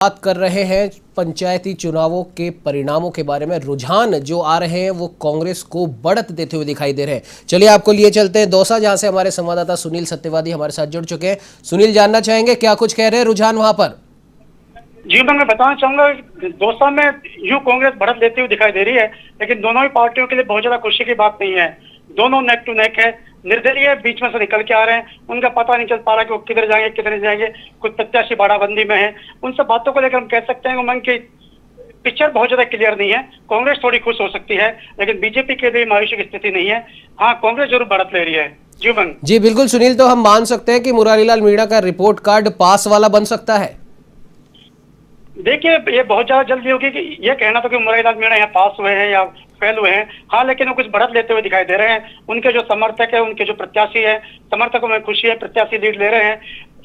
बात कर रहे हैं पंचायती चुनावों के परिणामों के बारे में। रुझान जो आ रहे हैं वो कांग्रेस को बढ़त देते हुए दिखाई दे रहे हैं। चलिए आपको लिए चलते हैं दौसा, जहां से हमारे संवाददाता सुनील सत्यवादी हमारे साथ जुड़ चुके हैं। सुनील, जानना चाहेंगे क्या कुछ कह रहे हैं रुझान वहां पर? जी मैं बताना चाहूंगा, दौसा में यूं कांग्रेस बढ़त लेती हुई दिखाई दे रही है, लेकिन दोनों ही पार्टियों के लिए बहुत ज्यादा खुशी की बात नहीं है। दोनों नेक टू नेक है, निर्दलीय बीच में से निकल के आ रहे हैं, उनका पता नहीं चल पा रहा कि वो किधर जाएंगे किधर नहीं जाएंगे। कुछ प्रत्याशी बाड़ाबंदी में है, उन सब बातों को लेकर हम कह सकते हैं उमंग की पिक्चर बहुत ज्यादा क्लियर नहीं है। कांग्रेस थोड़ी खुश हो सकती है, लेकिन बीजेपी के लिए मायूसी की स्थिति नहीं है। हाँ, कांग्रेस जरूर बढ़त ले रही है। जी उमंग। जी बिल्कुल सुनील, तो हम मान सकते हैं कि मुरारीलाल मीणा का रिपोर्ट कार्ड पास वाला बन सकता है? देखिए, ये बहुत ज्यादा जल्दी होगी कि ये कहना तो कि मुरारीलाल मीणा यहाँ पास हुए हैं या फेल हुए हैं। हाँ, लेकिन वो कुछ बढ़त लेते हुए दिखाई दे रहे हैं। उनके जो समर्थक है, उनके जो प्रत्याशी है, समर्थकों में खुशी है, प्रत्याशी लीड ले रहे हैं।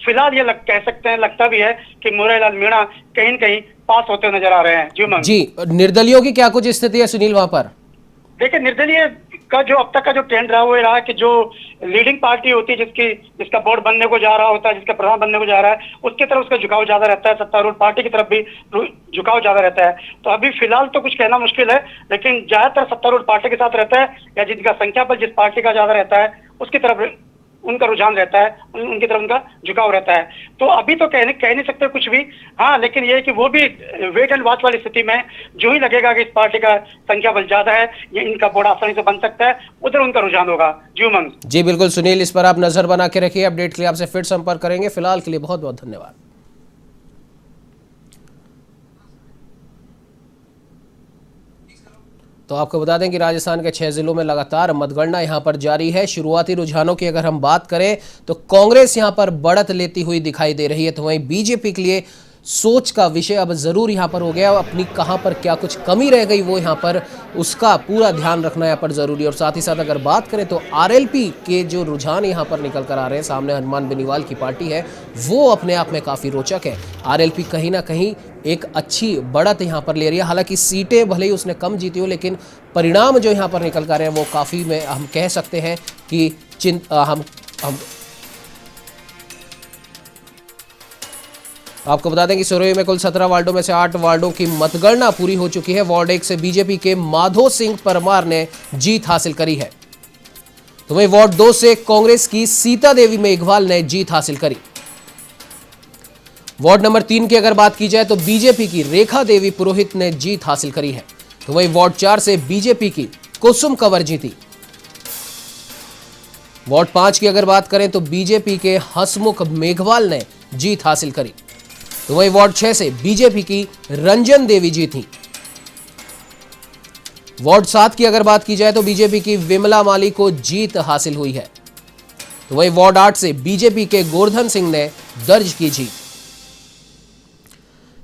फिलहाल ये कह सकते हैं, लगता भी है कि मुरारीलाल मीणा कहीं न कहीं पास होते नजर आ रहे हैं। जी निर्दलियों की क्या कुछ स्थिति है सुनील वहां पर? देखिए, निर्दलीय का जो अब तक का जो ट्रेंड रहा वो रहा कि जो लीडिंग पार्टी होती है, जिसका बोर्ड बनने को जा रहा होता है, जिसका प्रधान बनने को जा रहा है, उसकी तरफ उसका झुकाव ज्यादा रहता है। सत्तारूढ़ पार्टी की तरफ भी झुकाव ज्यादा रहता है। तो अभी फिलहाल तो कुछ कहना मुश्किल है, लेकिन ज्यादातर सत्तारूढ़ पार्टी के साथ रहता है, या जिनका संख्या बल जिस पार्टी का ज्यादा रहता है उसकी तरफ उनका रुझान रहता है, उनकी तरफ उनका झुकाव रहता है। तो अभी तो कह नहीं सकते कुछ भी। हाँ, लेकिन ये है कि वो भी वेट एंड वॉच वाली स्थिति में, जो ही लगेगा कि इस पार्टी का संख्या बल ज्यादा है, ये इनका बोर्ड आसानी से बन सकता है, उधर उनका रुझान होगा। जी उमंग। जी बिल्कुल सुनील, इस पर आप नजर बना के रखिए। अपडेट के लिए आपसे फिर संपर्क करेंगे। फिलहाल के लिए बहुत बहुत धन्यवाद। तो आपको बता दें कि राजस्थान के 6 जिलों में लगातार मतगणना यहां पर जारी है। शुरुआती रुझानों की अगर हम बात करें तो कांग्रेस यहां पर बढ़त लेती हुई दिखाई दे रही है, तो वहीं बीजेपी के लिए सोच का विषय अब जरूर यहां पर हो गया। अपनी कहां पर क्या कुछ कमी रह गई वो यहां पर उसका पूरा ध्यान रखना यहां पर जरूरी है। और साथ ही साथ अगर बात करें तो आरएलपी के जो रुझान यहां पर निकल कर आ रहे हैं, सामने हनुमान बेनीवाल की पार्टी है, वो अपने आप में काफी रोचक है। आरएलपी कहीं ना कहीं एक अच्छी बढ़त यहां पर ले रही है। हालांकि सीटें भले ही उसने कम जीती हो, लेकिन परिणाम जो यहां पर निकल कर आ रहे हैं वो काफी में हम कह सकते हैं कि हम आपको बता दें कि सुरई में कुल 17 वार्डों में से 8 वार्डों की मतगणना पूरी हो चुकी है। वार्ड 1 से बीजेपी के माधो सिंह परमार ने जीत हासिल करी है, तो वहीं वार्ड 2 से कांग्रेस की सीता देवी मेघवाल ने जीत हासिल करी। वार्ड नंबर 3 की अगर बात की जाए तो बीजेपी की रेखा देवी पुरोहित ने जीत हासिल करी है, तो वहीं वार्ड 4 से बीजेपी की कुसुम कंवर जीती। वार्ड 5 की अगर बात करें तो बीजेपी के हसमुख मेघवाल ने जीत हासिल करी, तो वहीं वार्ड 6 से बीजेपी की रंजन देवी जीती। वार्ड 7 की अगर बात की जाए तो बीजेपी की विमला माली को जीत हासिल हुई है, तो वहीं वार्ड 8 से बीजेपी के गोवर्धन सिंह ने दर्ज की जीत।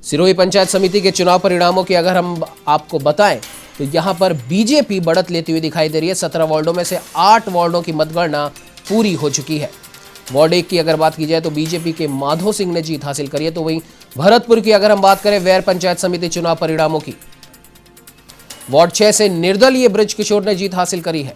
सिरोही पंचायत समिति के चुनाव परिणामों की अगर हम आपको बताएं तो यहां पर बीजेपी बढ़त लेती हुई दिखाई दे रही है। 17 वार्डों में से 8 वार्डों की मतगणना पूरी हो चुकी है। वार्ड 1 की अगर बात की जाए तो बीजेपी के माधो सिंह ने जीत हासिल करी है, तो वहीं भरतपुर की अगर हम बात करें वैर पंचायत समिति चुनाव परिणामों की, वार्ड 6 से निर्दलीय ब्रज किशोर ने जीत हासिल करी है।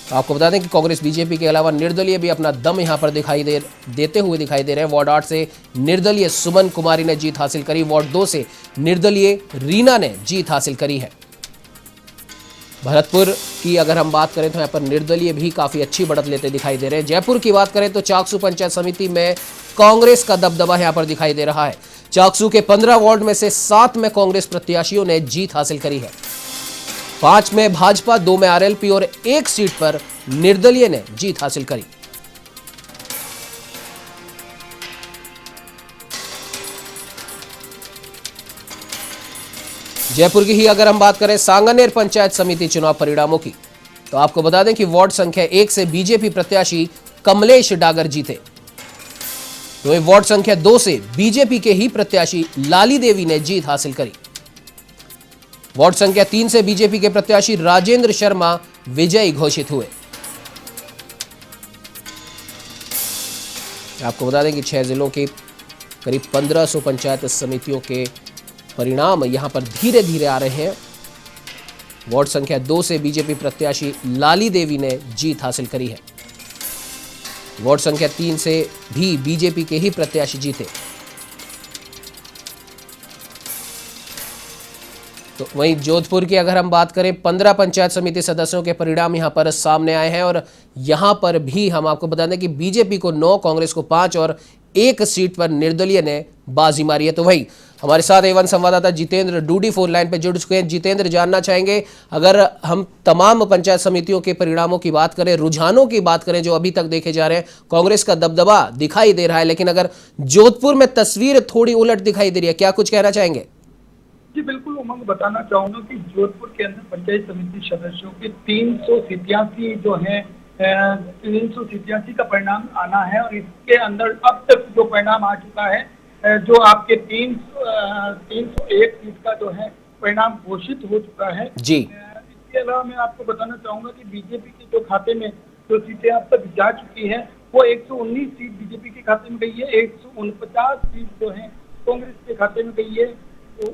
तो आपको बता दें कि कांग्रेस बीजेपी के अलावा निर्दलीय भी अपना दम यहां पर देते हुए दिखाई दे रहे हैं। वार्ड 8 से निर्दलीय सुमन कुमारी ने जीत हासिल करी। वार्ड 2 से निर्दलीय रीना ने जीत हासिल करी है। भरतपुर की अगर हम बात करें तो यहाँ पर निर्दलीय भी काफी अच्छी बढ़त लेते दिखाई दे रहे हैं। जयपुर की बात करें तो चाकसू पंचायत समिति में कांग्रेस का दबदबा यहाँ पर दिखाई दे रहा है। चाकसू के 15 वार्ड में से 7 में कांग्रेस प्रत्याशियों ने जीत हासिल करी है। 5 में भाजपा, 2 में आरएलपी और 1 सीट पर निर्दलीय ने जीत हासिल करी। जयपुर की ही अगर हम बात करें सांगनेर पंचायत समिति चुनाव परिणामों की, तो आपको बता दें कि वार्ड संख्या 1 से बीजेपी प्रत्याशी कमलेश डागर जीते, तो वार्ड संख्या 2 से बीजेपी के ही प्रत्याशी लाली देवी ने जीत हासिल करी। वार्ड संख्या 3 से बीजेपी के प्रत्याशी राजेंद्र शर्मा विजयी घोषित हुए। आपको बता दें कि 6 जिलों के करीब 1500 पंचायत समितियों के परिणाम यहां पर धीरे धीरे आ रहे हैं। वार्ड संख्या 2 से बीजेपी प्रत्याशी लाली देवी ने जीत हासिल करी है। वार्ड संख्या 3 से भी बीजेपी के ही प्रत्याशी जीते। तो वहीं जोधपुर की अगर हम बात करें 15 पंचायत समिति सदस्यों के परिणाम यहां पर सामने आए हैं और यहां पर भी हम आपको बता दें कि बीजेपी को 9, कांग्रेस को 5 और 1 सीट पर निर्दलीय ने बाजी मारी है। तो वही हमारे साथ एवन संवाददाता जितेंद्र डूडी फोन लाइन पर जुड़ चुके हैं। जितेंद्र, जानना चाहेंगे, अगर हम तमाम पंचायत समितियों के परिणामों की बात करें, रुझानों की बात करें जो अभी तक देखे जा रहे हैं, कांग्रेस का दबदबा दिखाई दे रहा है, लेकिन अगर जोधपुर में तस्वीर थोड़ी उलट दिखाई दे रही है, क्या कुछ कहना चाहेंगे? जी बिल्कुल उमंग, बताना चाहूंगा कि जोधपुर के अंदर पंचायत समिति सदस्यों के 387 जो है 387 का परिणाम आना है और इसके अंदर अब तक जो परिणाम आ चुका है, जो आपके 301 सीट का जो है परिणाम घोषित हो चुका है जी। इसके अलावा मैं आपको बताना चाहूंगा कि बीजेपी के जो खाते में जो सीटें अब तक जा चुकी है वो 119 सीट बीजेपी के खाते में गई है, 149 सीट जो है कांग्रेस के खाते में गई है,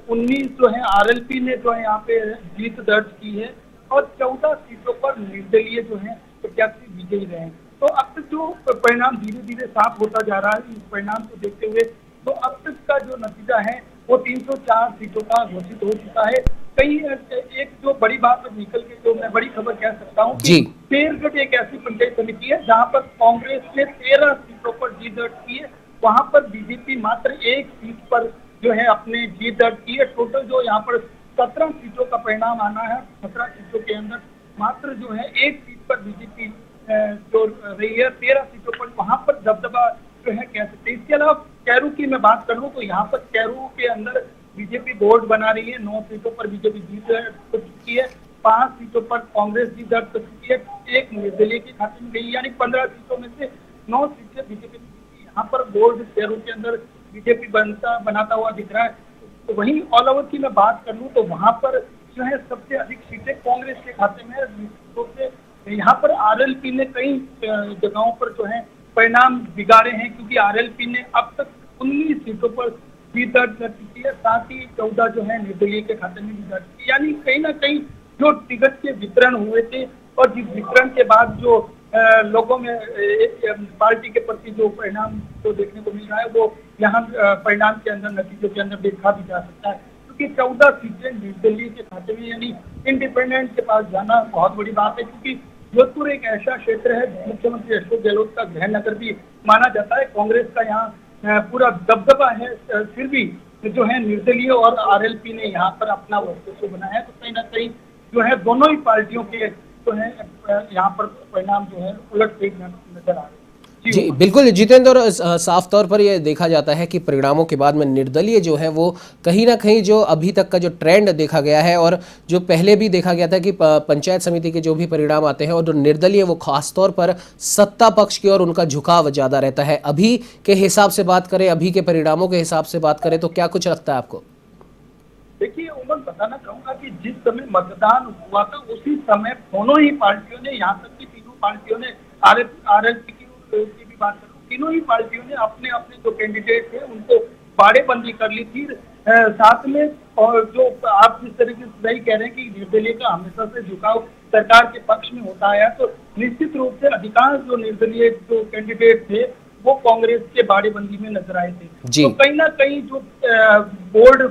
19 जो है आरएलपी ने जो है यहाँ पे जीत दर्ज की है और 14 सीटों पर निर्दलीय जो है प्रत्याशी विजयी रहे हैं। तो अब तक जो परिणाम धीरे धीरे साफ होता जा रहा है, इस परिणाम को देखते हुए तो अब तक का जो नतीजा है वो 304 सीटों का घोषित हो चुका है। कई एक जो बड़ी बात निकल के जो मैं बड़ी खबर कह सकता हूँ कि शेरगढ़ एक ऐसी पंचायत समिति है जहाँ पर कांग्रेस ने 13 सीटों पर जीत दर्ज की है, वहाँ पर बीजेपी मात्र 1 सीट पर जो है अपने जीत दर्ज की है। टोटल जो यहाँ पर 17 सीटों का परिणाम आना है, 17 सीटों के अंदर मात्र जो है 1 सीट पर बीजेपी जो रही है, 13 सीटों पर वहाँ पर दबदबा जो है कह सकते हैं। इसके अलावा कैरू की मैं बात करूँ तो यहाँ पर कैरू के अंदर बीजेपी बोर्ड बना रही है, 9 सीटों पर बीजेपी जीत कर चुकी है, 5 सीटों पर कांग्रेस जीत दर्ज कर चुकी है, 1 निर्दलीय के खाते में गई, यानी 15 सीटों में से 9 सीटें बीजेपी यहाँ पर बोर्ड कैरू के अंदर बीजेपी बनाता हुआ दिख रहा है। तो वहीं ऑल ओवर की मैं बात कर लूँ तो वहाँ पर जो है सबसे अधिक सीटें कांग्रेस के खाते में है। तो यहाँ पर आरएलपी ने कई जगहों पर जो है परिणाम बिगाड़े हैं, क्योंकि आरएलपी ने अब तक 19 सीटों पर जीत दर्ज कर चुकी है, साथ ही 14 जो है निर्दलीय के खाते में भी दर्ज की, यानी कहीं ना कहीं जो टिकट के वितरण हुए थे और जिस वितरण के बाद जो लोगों में पार्टी के प्रति जो परिणाम तो देखने को मिल रहा है वो यहाँ परिणाम के अंदर, नतीजों के अंदर देखा भी जा सकता है, क्योंकि 14 सीटें निर्दलीय के खाते में यानी इंडिपेंडेंट के पास जाना बहुत बड़ी बात है, क्योंकि जोधपुर एक ऐसा क्षेत्र है मुख्यमंत्री अशोक गहलोत का गृह नगर भी माना जाता है। कांग्रेस का यहाँ पूरा दबदबा है, फिर भी जो है निर्दलीय और आरएलपी ने यहाँ पर अपना वर्चस्व बनाया है। तो कहीं ना कहीं जो है दोनों ही पार्टियों के जो है यहाँ पर परिणाम जो है उलटते नजर आ रहे हैं। जी बिल्कुल जितेंद्र, और साफ तौर पर यह देखा जाता है कि परिणामों के बाद में निर्दलीय जो है वो कहीं ना कहीं जो अभी तक का जो ट्रेंड देखा गया है और जो पहले भी देखा गया था कि पंचायत समिति के जो भी परिणाम आते हैं और जो निर्दलीय वो खास तौर पर सत्ता पक्ष की ओर उनका झुकाव ज़्यादा रहता है। अभी के हिसाब से बात करें, अभी के परिणामों के हिसाब से बात करें तो क्या कुछ लगता है आपको? देखिए उमर, बताना चाहूंगा कि जिस समय मतदान हुआ था उसी समय दोनों ही पार्टियों ने, यहाँ तक कि तीनों पार्टियों ने, आरएलपी की भी बात करूँ, तीनों ही पार्टियों ने अपने अपने जो कैंडिडेट थे उनको बाड़ेबंदी कर ली थी। साथ में और जो आप जिस तरीके से सही कह रहे हैं कि निर्दलीय का हमेशा से झुकाव सरकार के पक्ष में होता है, तो निश्चित रूप से अधिकांश जो निर्दलीय जो कैंडिडेट थे वो कांग्रेस के बाड़ेबंदी में नजर आए थे। तो कहीं ना कहीं जो बोर्ड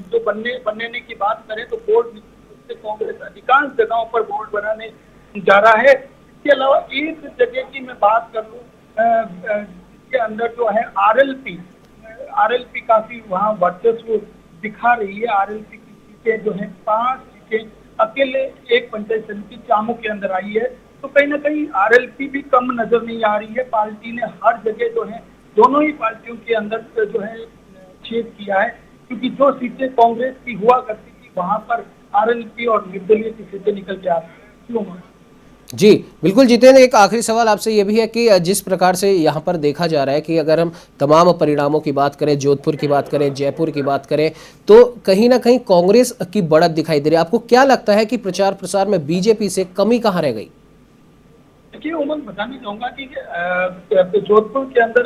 जो बनने की बात करें तो बोर्ड से कांग्रेस अधिकांश जगहों पर बोर्ड बनाने जा रहा है। इसके अलावा एक जगह की मैं बात कर लूँ जिसके अंदर जो है आरएलपी काफी वहाँ वर्चस्व दिखा रही है। आरएलपी की सीटें जो है 5 सीटें अकेले एक पंचायत समिति चामू के अंदर आई है। तो कहीं ना कहीं आरएलपी भी कम नजर नहीं आ रही है। पार्टी ने हर जगह जो है दोनों ही पार्टियों के अंदर जो है छेद किया है, क्योंकि जो सीटें कांग्रेस की हुआ करती थी वहां पर आरएलपी और निर्दलीय की सीटें निकल के आती थी। जी बिल्कुल जितेंद्र, एक आखिरी सवाल आपसे ये भी है कि जिस प्रकार से यहाँ पर देखा जा रहा है कि अगर हम तमाम परिणामों की बात करें, जोधपुर की बात करें, जयपुर की बात करें, तो कहीं ना कहीं कांग्रेस की बढ़त दिखाई दे रही है। आपको क्या लगता है कि प्रचार प्रसार में बीजेपी से कमी कहाँ रह गई? देखिए उमंग, बताना चाहूंगा कि जोधपुर के अंदर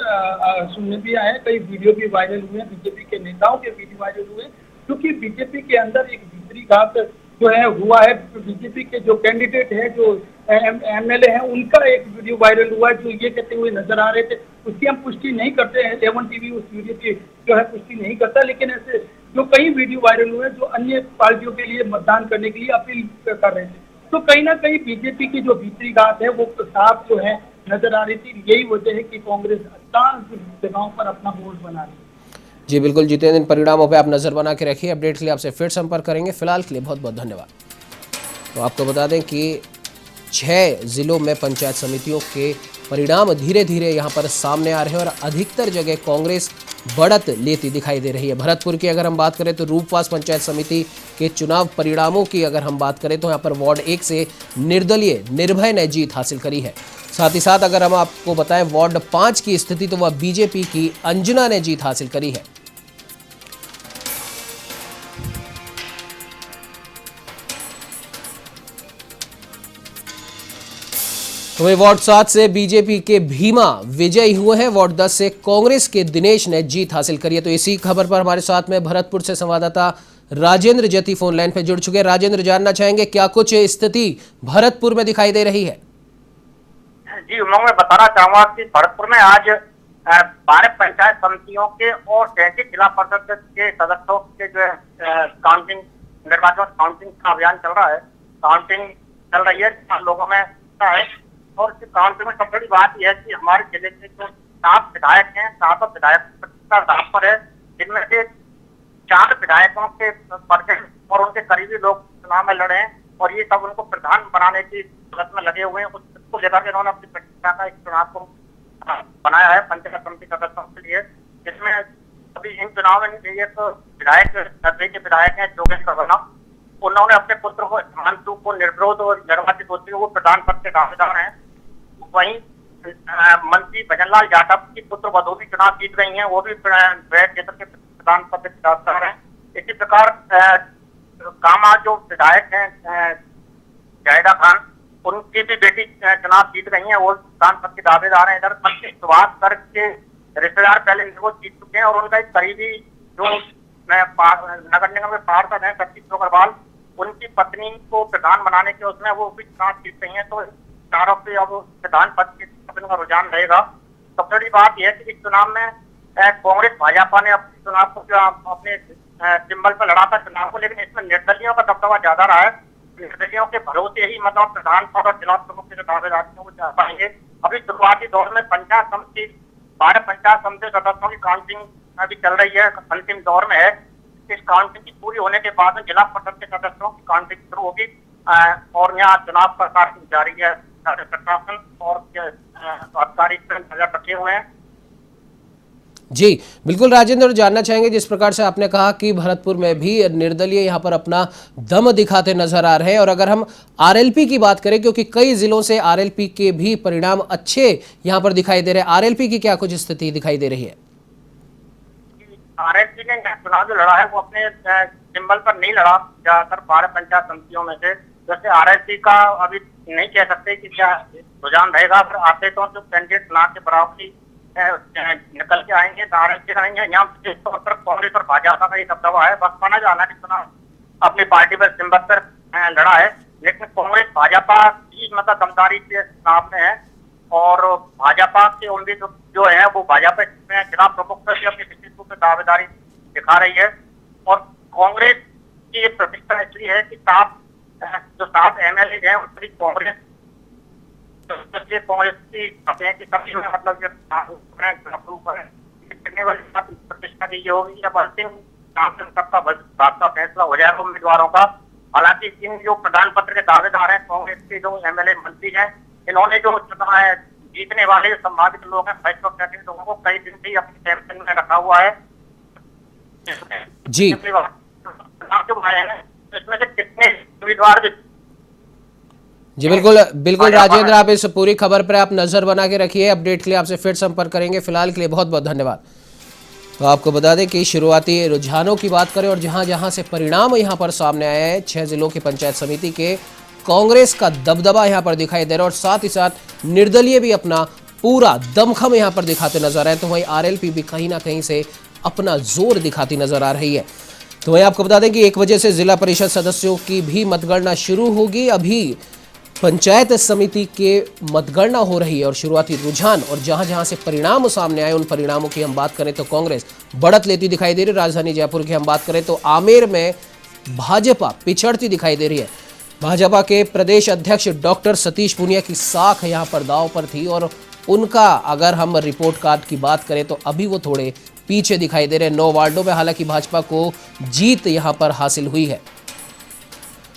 सुनने भी आए, कई वीडियो भी वायरल हुए, बीजेपी के नेताओं के वीडियो वायरल हुए, क्योंकि बीजेपी के अंदर एक भीतरी घात जो है हुआ है। बीजेपी के जो कैंडिडेट है, जो एमएलए हैं, उनका एक वीडियो वायरल हुआ है जो ये कहते हुए नजर आ रहे थे, उसकी हम पुष्टि नहीं करते हैं, 11 टीवी उस वीडियो की जो है पुष्टि नहीं करता, लेकिन ऐसे जो कई वीडियो वायरल हुए जो अन्य पार्टियों के लिए मतदान करने के लिए अपील कर रहे थे। तो कहीं ना कहीं बीजेपी की जो भीतरी बात है वो साफ जो है नजर आ रही थी। यही वजह है कि कांग्रेस अधिकांश जगहों पर अपना बोर्ड बना रही है। जी बिल्कुल जितेंद्र, इन परिणामों पे आप नजर बना के रखिए। अपडेट के लिए आपसे फिर संपर्क करेंगे। फिलहाल के लिए बहुत बहुत धन्यवाद। तो आपको बता दें कि 6 जिलों में पंचायत समितियों के परिणाम धीरे धीरे यहाँ पर सामने आ रहे हैं और अधिकतर जगह कांग्रेस बढ़त लेती दिखाई दे रही है। भरतपुर की अगर हम बात करें तो रूपवास पंचायत समिति के चुनाव परिणामों की अगर हम बात करें तो यहाँ पर वार्ड 1 से निर्दलीय निर्भय ने जीत हासिल करी है। साथ ही साथ अगर हम आपको बताएं वार्ड 5 की स्थिति तो वह बीजेपी की अंजना ने जीत हासिल करी है। तो वही वार्ड 7 से बीजेपी के भीमा विजयी हुए हैं। वार्ड 10 से कांग्रेस के दिनेश ने जीत हासिल करी है। तो इसी खबर पर हमारे साथ में भरतपुर से संवाददाता राजेंद्र जती फोन लाइन पे जुड़ चुके हैं। राजेंद्र, जानना चाहेंगे क्या कुछ स्थिति भरतपुर में दिखाई दे रही है? जी उमंग, मैं बताना चाहूंगा कि भरतपुर में आज 12 पंचायत समितियों के और 33 जिला परिषद के सदस्यों के जो है काउंटिंग, निर्वाचन काउंटिंग का अभियान चल रहा है। काउंटिंग चल रही है, लोगों में है। और इस काउंटिंग में सबसे बड़ी बात यह है कि हमारे जिले के जो 7 विधायक हैं, 7 विधायक दांव पर है, जिनमें से 4 विधायकों के पर्चे और उनके करीबी लोग चुनाव में लड़े हैं और ये सब उनको प्रधान बनाने की जरूरत में लगे हुए हैं। उसको लेकर इन्होंने अपनी प्रतिष्ठा का इस चुनाव को बनाया है पंचायत समिति सदस्यों के लिए, जिसमें अभी इन चुनाव में एक विधायक नजदीक के विधायक हैं जोगेश्वर वर्मा, उन्होंने अपने पुत्र को हिमांशु को निर्विरोध और निर्वाचित होते हुए वो प्रधान पद के दावेदार हैं। वहीं मंत्री भजनलाल यादव की पुत्र वधू भी चुनाव जीत गई हैं, वो भी क्षेत्र के प्रधान पद के दावेदार हैं। इसी प्रकार कामा जो विधायक हैं जाहिदा खान, उनकी भी बेटी चुनाव जीत गई हैं, वो प्रधान पद के दावेदार हैं। इधर मंत्री सुभाष गर्ग के रिश्तेदार पहले वो जीत चुके हैं और उनका एक करीबी जो नगर निगम में पार्षद है सतीश अग्रवाल, उनकी पत्नी को प्रधान बनाने के उसमें वो भी चुनाव जीत गई है। तो चारों पे अब प्रधान पद के का रुझान रहेगा। सबसे बड़ी बात यह है कि इस चुनाव में कांग्रेस भाजपा ने अपने चुनाव को अपने सिंबल पर लड़ा था चुनाव को, लेकिन इसमें निर्दलियों का दबदबा ज्यादा रहा है। निर्दलियों के भरोसे ही मतलब प्रधान पद और जिला प्रमुख के जो दावेदार हैं वो जा पाएंगे। अभी शुरुआती दौर में पंचायत समिति 12 पंचायत समिति सदस्यों की काउंटिंग अभी चल रही है, अंतिम दौर में है। इस काउंटिंग की पूरी होने के बाद में जिला परिषद के सदस्यों की काउंटिंग शुरू होगी और यहाँ चुनाव प्रचार जारी है। प्रशासन और अधिकारी नजर रखे हुए हैं। जी बिल्कुल राजेंद्र, जानना चाहेंगे जिस प्रकार से आपने कहा कि भरतपुर में भी निर्दलीय यहाँ पर अपना दम दिखाते नजर आ रहे हैं, और अगर हम आरएलपी की बात करें, क्योंकि कई जिलों से आरएलपी के भी परिणाम अच्छे यहाँ पर दिखाई दे रहे हैं, आरएलपी की क्या कुछ स्थिति दिखाई दे रही है? आरएलपी ने चुनाव जो लड़ा है वो अपने सिंबल पर नहीं लड़ा, ज्यादातर 12 पंचायत समितियों में से। जैसे आरएलपी का अभी नहीं कह सकते कि क्या रुझान रहेगा, फिर आते तो जो कैंडिडेट ना के बराबरी निकल के आएंगे तो आरएलपी रहेंगे। यहाँ पर कांग्रेस और भाजपा का ये दबदबा है। बसपा ने हालांकि चुनाव अपनी पार्टी पर सिंबल पर लड़ा है, लेकिन कांग्रेस भाजपा की मतलब दमदारी के चुनाव में है और भाजपा के उनकी जो है वो भाजपा में जिला प्रमुख से अपनी निश्चित रूप से दावेदारी दिखा रही है। और कांग्रेस की ये प्रतिष्ठा इसलिए है कि 7 एमएलए हैं उनकी कांग्रेस की सभी में मतलब प्रतिष्ठा की होगी। जब अंतिम सबका फैसला हो जाएगा उम्मीदवारों का। हालांकि इन जो प्रधान पत्र के दावेदार हैं कांग्रेस के जो एमएलए मंत्री हैं, इन्होंने जो चुनाव जीतने वाले जो संभावित लोग हैं 530 लोगों को कई दिन से ही अपनी टेंशन में रखा हुआ है। जी इसमें से कितने उम्मीदवार भी। जी बिल्कुल राजेंद्र, आप इस पूरी खबर पर आप नजर बना के रखिए। अपडेट के लिए आपसे फिर संपर्क करेंगे। फिलहाल के लिए बहुत बहुत धन्यवाद। तो आपको बता दें कि शुरुआती रुझानों की बात करें और जहां जहां से परिणाम यहां पर सामने आए हैं, 6 जिलों की पंचायत समिति के कांग्रेस का दबदबा यहां पर दिखाई दे रहा है और साथ ही साथ निर्दलीय भी अपना पूरा दमखम यहां पर दिखाते नजर आए। तो वहीं आरएलपी भी कहीं ना कहीं से अपना जोर दिखाती नजर आ रही है। तो वहीं आपको बता दें कि 1 बजे से जिला परिषद सदस्यों की भी मतगणना शुरू होगी। अभी पंचायत समिति के मतगणना हो रही है और शुरुआती रुझान और जहां जहां से परिणाम सामने आए उन परिणामों की हम बात करें तो कांग्रेस बढ़त लेती दिखाई दे रही है। राजधानी जयपुर की हम बात करें तो आमेर में भाजपा पिछड़ती दिखाई दे रही है। भाजपा के प्रदेश अध्यक्ष डॉक्टर सतीश पूनिया की साख यहां पर दांव पर थी और उनका अगर हम रिपोर्ट कार्ड की बात करें तो अभी वो थोड़े पीछे दिखाई दे रहे हैं। 9 वार्डों में हालांकि भाजपा को जीत यहां पर हासिल हुई है।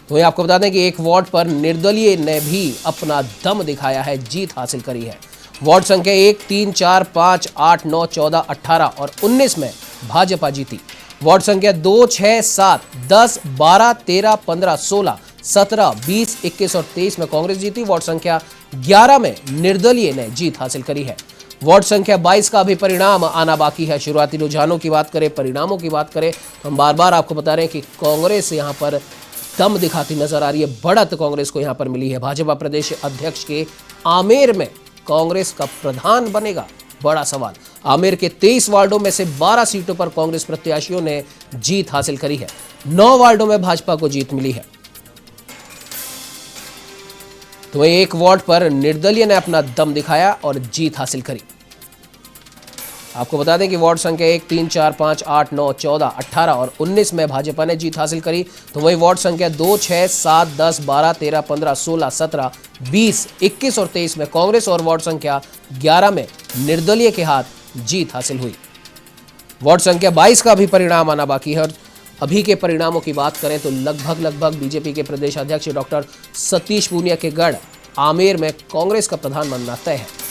तो आपको बता दें कि एक वार्ड पर निर्दलीय ने भी अपना दम दिखाया है, जीत हासिल करी है। वार्ड संख्या 1, 3, 4, 5, 8, 9, 14, 18 और 19 में भाजपा जीती। वार्ड संख्या 2, 6, 7, 10, 12, 13, 15, 16, 17, 20, 21 और 23 में कांग्रेस जीती। वार्ड संख्या 11 में निर्दलीय ने जीत हासिल करी है। वार्ड संख्या 22 का भी परिणाम आना बाकी है। शुरुआती रुझानों की बात करें, परिणामों की बात करें तो हम बार बार आपको बता रहे हैं कि कांग्रेस यहां पर दम दिखाती नजर आ रही है। बढ़त कांग्रेस को यहां पर मिली है। भाजपा प्रदेश अध्यक्ष के आमेर में कांग्रेस का प्रधान बनेगा, बड़ा सवाल। आमेर के 23 वार्डों में से 12 सीटों पर कांग्रेस प्रत्याशियों ने जीत हासिल करी है। 9 वार्डों में भाजपा को जीत मिली है। तो एक वार्ड पर निर्दलीय ने अपना दम दिखाया और जीत हासिल करी। आपको बता दें कि वार्ड संख्या 1, 3, 4, 5, 8, 9, 14, 18 और 19 में भाजपा ने जीत हासिल करी। तो वही वार्ड संख्या 2, 6, 7, 10, 12, 13, 15, 16, 17, 20, 21 और 23 में कांग्रेस और वार्ड संख्या 11 में निर्दलीय के हाथ जीत हासिल हुई। वार्ड संख्या 22 का भी परिणाम आना बाकी है और अभी के परिणामों की बात करें तो लगभग बीजेपी के प्रदेश अध्यक्ष डॉक्टर सतीश पूनिया के गढ़ आमेर में कांग्रेस का प्रधान बनना तय है।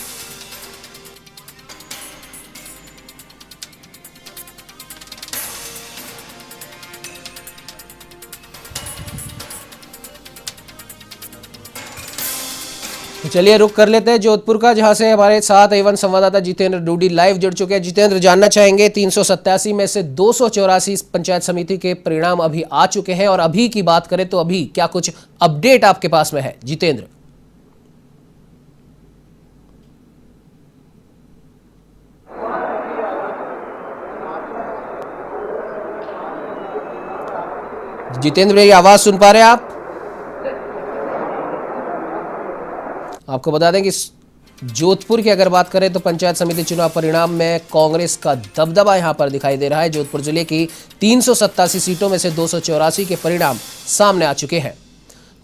चलिए रुक कर लेते हैं जोधपुर का, जहां से हमारे साथ एवं संवाददाता जितेंद्र डूडी लाइव जुड़ चुके हैं। जितेंद्र, जानना चाहेंगे 387 में से 284 पंचायत समिति के परिणाम अभी आ चुके हैं और अभी की बात करें तो अभी क्या कुछ अपडेट आपके पास में है? जितेंद्र जितेंद्र मेरी आवाज सुन पा रहे हैं आप? आपको बता दें कि जोधपुर की अगर बात करें तो पंचायत समिति चुनाव परिणाम में कांग्रेस का दबदबा यहां पर दिखाई दे रहा है। जोधपुर जिले की 387 सीटों में से 284 के परिणाम सामने आ चुके हैं।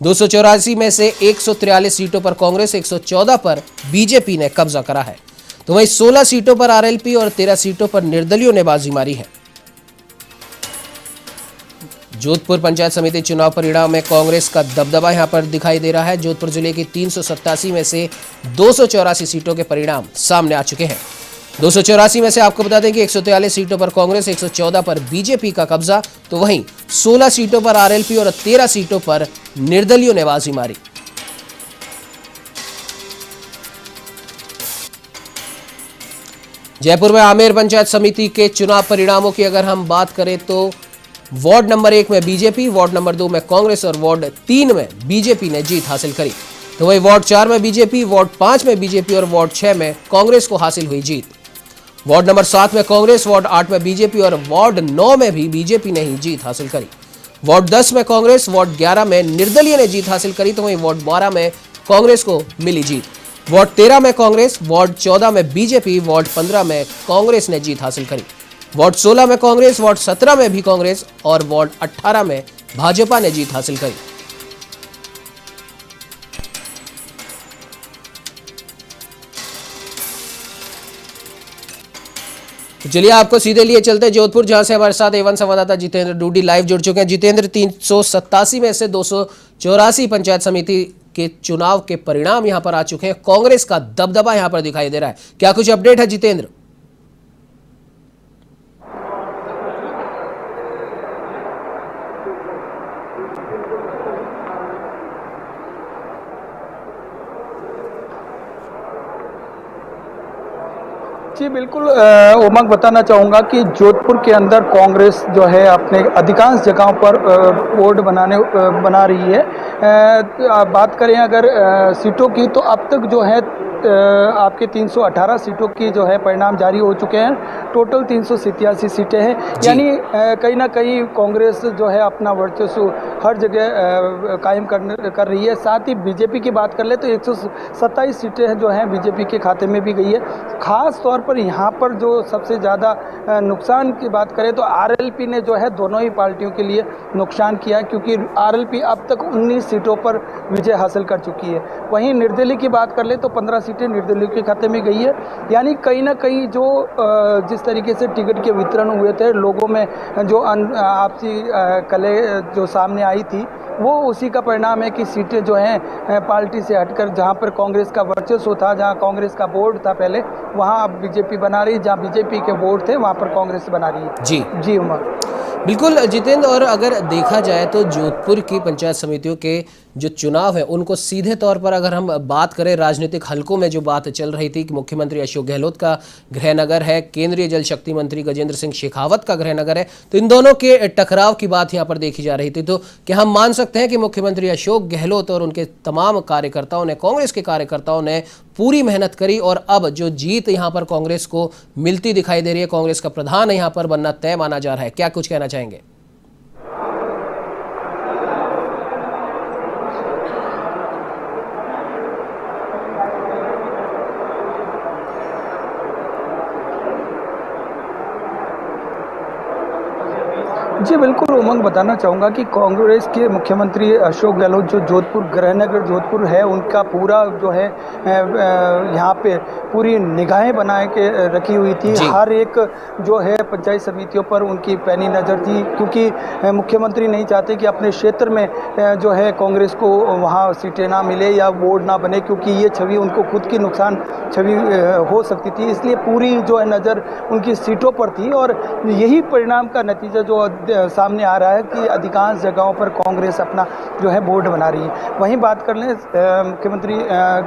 284 में से 143 सीटों पर कांग्रेस, 114 पर बीजेपी ने कब्जा करा है। तो वहीं 16 सीटों पर आरएलपी और 13 सीटों पर निर्दलीयों ने बाजी मारी है। जोधपुर पंचायत समिति चुनाव परिणाम में कांग्रेस का दबदबा यहां पर दिखाई दे रहा है। जोधपुर जिले की 387 में से 284 सीटों के परिणाम सामने आ चुके हैं। 284 में से आपको बता दें कि 143 सीटों पर कांग्रेस, 114 पर बीजेपी का कब्जा, तो वहीं 16 सीटों पर आरएलपी और 13 सीटों पर निर्दलीयों ने बाजी मारी। जयपुर में आमेर पंचायत समिति के चुनाव परिणामों की अगर हम बात करें तो वार्ड नंबर 1 में बीजेपी, वार्ड नंबर 2 में कांग्रेस और वार्ड 3 में बीजेपी ने जीत हासिल करी। तो वही वार्ड 4 में बीजेपी, वार्ड 5 में बीजेपी और वार्ड 6 में कांग्रेस को हासिल हुई जीत। वार्ड नंबर 7 में कांग्रेस, वार्ड 8 में बीजेपी और वार्ड 9 में भी बीजेपी ने ही जीत हासिल करी। वार्ड 10 में कांग्रेस, वार्ड 11 में निर्दलीय ने जीत हासिल करी। तो वहीं वार्ड 12 में कांग्रेस को मिली जीत। वार्ड 13 में कांग्रेस, वार्ड 14 में बीजेपी, वार्ड 15 में कांग्रेस ने जीत हासिल करी। वार्ड 16 में कांग्रेस, वार्ड 17 में भी कांग्रेस और वार्ड 18 में भाजपा ने जीत हासिल करी। तो चलिए आपको सीधे लिए चलते हैं जोधपुर, जहां से हमारे साथ एवं संवाददाता जितेंद्र डूडी लाइव जुड़ चुके हैं। जितेंद्र, 387 में से 284 पंचायत समिति के चुनाव के परिणाम यहां पर आ चुके हैं। कांग्रेस का दबदबा यहां पर दिखाई दे रहा है, क्या कुछ अपडेट है जितेंद्र? जी बिल्कुल उमंग, बताना चाहूँगा कि जोधपुर के अंदर कांग्रेस जो है अपने अधिकांश जगहों पर बोर्ड बना रही है। बात करें अगर सीटों की तो अब तक जो है आपके 318 सीटों की जो है परिणाम जारी हो चुके हैं। टोटल 387 सीटें हैं, यानी कहीं ना कहीं कांग्रेस जो है अपना वर्चस्व हर जगह कायम कर रही है। साथ ही बीजेपी की बात कर ले तो 127 सीटें जो हैं बीजेपी के खाते में भी गई है। ख़ास तौर पर यहाँ पर जो सबसे ज़्यादा नुकसान की बात करें तो आरएलपी ने जो है दोनों ही पार्टियों के लिए नुकसान किया है, क्योंकि आरएलपी अब तक 19 सीटों पर विजय हासिल कर चुकी है। वहीं निर्दलीय की बात कर ले तो 15 सीटें निर्दलीय के खाते में गई है। यानी कहीं ना कहीं जो जिस तरीके से टिकट के वितरण हुए थे, लोगों में जो आपसी कले जो सामने आई थी, वो उसी का परिणाम है कि सीटें जो हैं पार्टी से हटकर जहां पर कांग्रेस का वर्चस्व था, जहां कांग्रेस का बोर्ड था पहले, वहां अब बीजेपी बना रही है। जहां बीजेपी के बोर्ड थे वहां पर कांग्रेस बना रही है। जी उमर, बिल्कुल जितेंद्र। और अगर देखा जाए तो जोधपुर की पंचायत समितियों के जो चुनाव है उनको सीधे तौर पर अगर हम बात करें, राजनीतिक हलकों में जो बात चल रही थी कि मुख्यमंत्री अशोक गहलोत का गृहनगर है, केंद्रीय जल शक्ति मंत्री गजेंद्र सिंह शेखावत का गृहनगर है, तो इन दोनों के टकराव की बात यहाँ पर देखी जा रही थी। तो क्या हम मान सकते हैं कि मुख्यमंत्री अशोक गहलोत और उनके तमाम कार्यकर्ताओं ने, कांग्रेस के कार्यकर्ताओं ने पूरी मेहनत करी और अब जो जीत यहाँ पर कांग्रेस को मिलती दिखाई दे रही है, कांग्रेस का प्रधान यहाँ पर बनना तय माना जा रहा है, क्या कुछ कहना चाहेंगे? जी बिल्कुल उमंग, बताना चाहूँगा कि कांग्रेस के मुख्यमंत्री अशोक गहलोत जो जोधपुर गृहनगर जोधपुर है, उनका पूरा जो है यहाँ पे पूरी निगाहें बनाए के रखी हुई थी। हर एक जो है पंचायत समितियों पर उनकी पैनी नज़र थी, क्योंकि मुख्यमंत्री नहीं चाहते कि अपने क्षेत्र में जो है कांग्रेस को वहाँ सीटें ना मिले या वोट ना बने, क्योंकि ये छवि उनको खुद की नुकसान छवि हो सकती थी। इसलिए पूरी जो है नज़र उनकी सीटों पर थी और यही परिणाम का नतीजा जो सामने आ रहा है कि अधिकांश जगहों पर कांग्रेस अपना जो है बोर्ड बना रही है। वहीं बात कर लें मुख्यमंत्री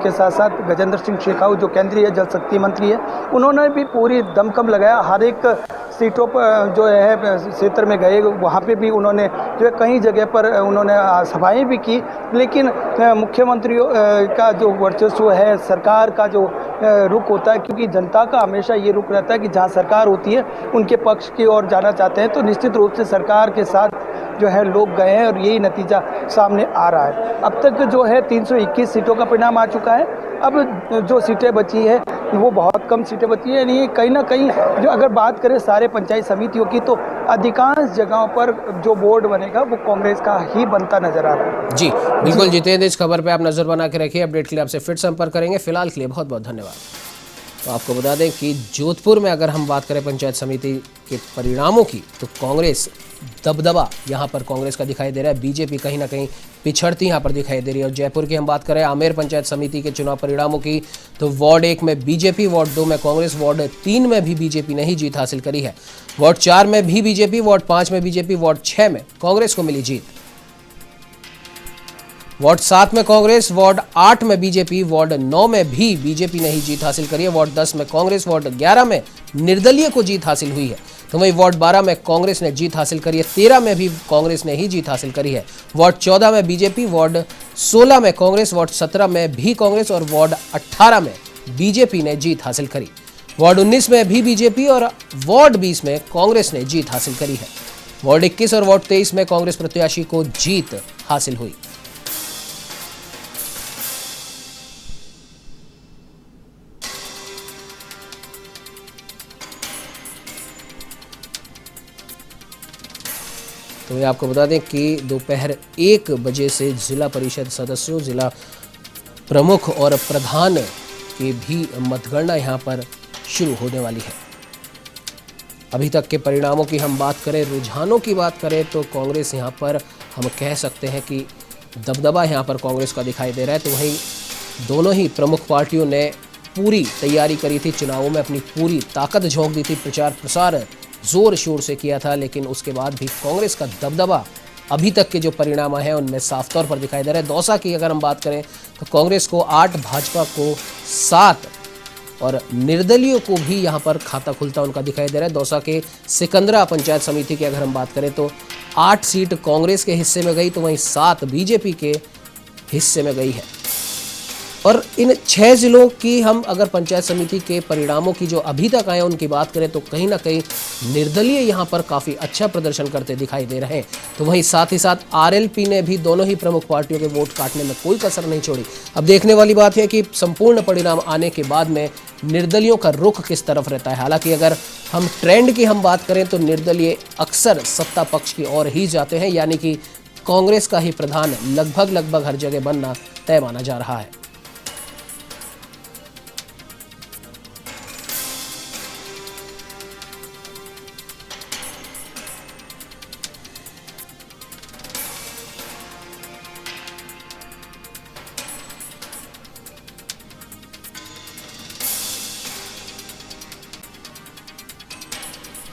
के साथ साथ गजेंद्र सिंह शेखावत जो केंद्रीय जल शक्ति मंत्री है, उन्होंने भी पूरी दमखम लगाया। हर एक सीटों पर जो है क्षेत्र में गए, वहाँ पे भी उन्होंने जो है कई जगह पर उन्होंने सभाएं भी की, लेकिन मुख्यमंत्री का जो वर्चस्व है, सरकार का जो रुख होता है, क्योंकि जनता का हमेशा ये रुख रहता है कि जहाँ सरकार होती है उनके पक्ष की ओर जाना चाहते हैं, तो निश्चित रूप से सरकार के साथ जो है लोग गए हैं और यही नतीजा सामने आ रहा है। अब तक जो है 321 सीटों का परिणाम आ चुका है। अब जो सीटें बची है वो बहुत कम सीटें बची है। यानी कहीं ना कहीं जो अगर बात करें सारे पंचायत समितियों की, तो अधिकांश जगहों पर जो बोर्ड बनेगा वो कांग्रेस का ही बनता नजर आ रहा है। जी बिल्कुल जितेंद्र, इस खबर पे आप नजर बना के रखिए। अपडेट के लिए आपसे फिर संपर्क करेंगे। फिलहाल के लिए बहुत बहुत धन्यवाद। तो आपको बता दें कि जोधपुर में अगर हम बात करें पंचायत समिति के परिणामों की, तो कांग्रेस दबदबा यहाँ पर कांग्रेस का दिखाई दे रहा है, बीजेपी कहीं ना कहीं पिछड़ती यहाँ पर दिखाई दे रही है। और जयपुर की हम बात करें आमेर पंचायत समिति के चुनाव परिणामों की, तो वार्ड 1 में बीजेपी, वार्ड 2 में कांग्रेस, वार्ड 3 में भी बीजेपी ने ही जीत हासिल करी है, वार्ड 4 में भी बीजेपी, वार्ड 5 में बीजेपी, वार्ड 6 में कांग्रेस को मिली जीत, वार्ड 7 में कांग्रेस, वार्ड 8 में बीजेपी, वार्ड 9 में भी बीजेपी ने ही जीत हासिल करी है, वार्ड 10 में कांग्रेस, वार्ड 11 में निर्दलीय को जीत हासिल हुई है, तो वहीं वार्ड 12 में कांग्रेस ने जीत हासिल करी है, 13 में भी कांग्रेस ने ही जीत हासिल करी है, वार्ड 14 में बीजेपी, वार्ड 16 में कांग्रेस, वार्ड 17 में भी कांग्रेस और वार्ड 18 में बीजेपी ने जीत हासिल करी, वार्ड 19 में भी बीजेपी और वार्ड 20 में कांग्रेस ने जीत हासिल करी है, वार्ड 21 और वार्ड 23 में कांग्रेस प्रत्याशी को जीत हासिल हुई। तो ये आपको बता दें कि दोपहर 1 बजे से जिला परिषद सदस्यों, जिला प्रमुख और प्रधान की भी मतगणना यहाँ पर शुरू होने वाली है। अभी तक के परिणामों की हम बात करें, रुझानों की बात करें, तो कांग्रेस यहाँ पर हम कह सकते हैं कि दबदबा यहाँ पर कांग्रेस का दिखाई दे रहा है। तो वहीं दोनों ही प्रमुख पार्टियों ने पूरी तैयारी करी थी, चुनावों में अपनी पूरी ताकत झोंक दी थी, प्रचार प्रसार जोर शोर से किया था, लेकिन उसके बाद भी कांग्रेस का दबदबा अभी तक के जो परिणाम हैं उनमें साफ तौर पर दिखाई दे रहा है। दौसा की अगर हम बात करें तो कांग्रेस को 8, भाजपा को 7 और निर्दलीयों को भी यहाँ पर खाता खुलता उनका दिखाई दे रहा है। दौसा के सिकंदरा पंचायत समिति की अगर हम बात करें तो 8 सीट कांग्रेस के हिस्से में गई, तो वहीं 7 बीजेपी के हिस्से में गई है। और इन 6 जिलों की हम अगर पंचायत समिति के परिणामों की जो अभी तक आए उनकी बात करें तो कहीं ना कहीं निर्दलीय यहां पर काफ़ी अच्छा प्रदर्शन करते दिखाई दे रहे हैं। तो वहीं साथ ही साथ आरएलपी ने भी दोनों ही प्रमुख पार्टियों के वोट काटने में कोई कसर नहीं छोड़ी। अब देखने वाली बात है कि संपूर्ण परिणाम आने के बाद में निर्दलियों का रुख किस तरफ रहता है। हालांकि अगर हम ट्रेंड की हम बात करें तो निर्दलीय अक्सर सत्ता पक्ष की ओर ही जाते हैं, यानी कि कांग्रेस का ही प्रधान लगभग हर जगह बनना तय माना जा रहा है।